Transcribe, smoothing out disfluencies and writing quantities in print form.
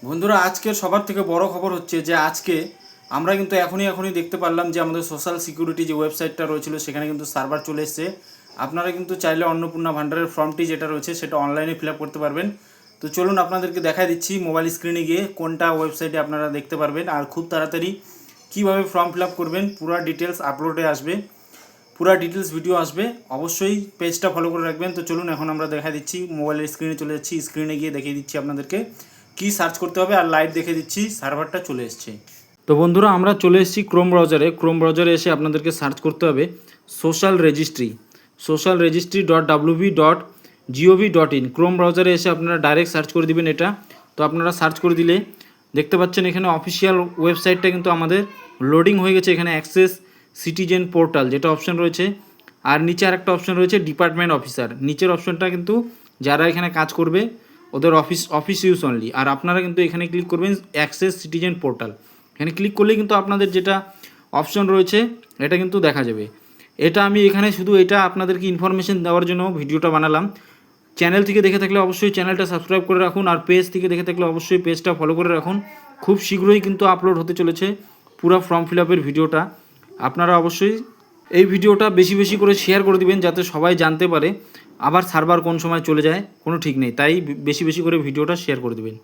বন্ধুরা আজকের সবার থেকে বড় খবর হচ্ছে যে আজকে আমরা কিন্তু এখনই দেখতে পারলাম যে আমাদের সোশ্যাল সিকিউরিটি যে ওয়েবসাইটটা রয়েছিল সেখানে কিন্তু সার্ভার চলে এসেছে। আপনারা কিন্তু চাইলে অন্নপূর্ণা ভান্ডারের ফর্মটি যেটা রয়েছে সেটা অনলাইনে ফিল আপ করতে পারবেন। তো চলুন আপনাদেরকে দেখাই দিচ্ছি মোবাইল স্ক্রিনে গিয়ে কোনটা ওয়েবসাইটে আপনারা দেখতে পারবেন আর খুব তাড়াতাড়ি কীভাবে ফর্ম ফিল আপ করবেন পুরো ডিটেলস আপলোডে আসবে, পুরো ডিটেলস ভিডিও আসবে। অবশ্যই পেজটা ফলো করে রাখবেন। তো চলুন এখন আমরা দেখা দিচ্ছি, মোবাইলের স্ক্রিনে চলে যাচ্ছি, স্ক্রিনে গিয়ে দেখিয়ে দিচ্ছি আপনাদেরকে কি সার্চ করতে হবে আর লাইভ দেখে দিচ্ছি সার্ভারটা চলে এসছে। তো বন্ধুরা আমরা চলে এসেছি ক্রোম ব্রাউজারে এসে আপনাদেরকে সার্চ করতে হবে socialregistry.wp.gov.in। ক্রোম ব্রাউজারে এসে আপনারা ডাইরেক্ট সার্চ করে দিবেন এটা। তো আপনারা সার্চ করে দিলে দেখতে পাচ্ছেন এখানে অফিসিয়াল ওয়েবসাইটটা কিন্তু আমাদের লোডিং হয়ে গেছে। এখানে অ্যাক্সেস সিটিজেন পোর্টাল যেটা অপশন রয়েছে, আর নিচে আরেকটা অপশন রয়েছে ডিপার্টমেন্ট অফিসার। নিচের অপশনটা কিন্তু যারা এখানে কাজ করবে ওদের অফিস ইউজ অনলি, আর আপনারা কিন্তু এখানে ক্লিক করবেন অ্যাক্সেস সিটিজেন পোর্টাল। এখানে ক্লিক করলেই কিন্তু আপনাদের যেটা অপশন রয়েছে এটা কিন্তু দেখা যাবে। এটা আমি এখানে শুধু এটা আপনাদেরকে ইনফরমেশন দেওয়ার জন্য ভিডিওটা বানালাম। চ্যানেল থেকে দেখে থাকলে অবশ্যই চ্যানেলটা সাবস্ক্রাইব করে রাখুন, আর পেজ থেকে দেখে থাকলে অবশ্যই পেজটা ফলো করে রাখুন। খুব শীঘ্রই কিন্তু আপলোড হতে চলেছে পুরো ফর্ম ফিল আপের ভিডিওটা। আপনারা অবশ্যই এই ভিডিওটা বেশি করে শেয়ার করে দিবেন যাতে সবাই জানতে পারে। আবার সার্ভার কোন সময় চলে যায় কোনো ঠিক নেই, তাই বেশি করে ভিডিওটা শেয়ার করে দিবেন।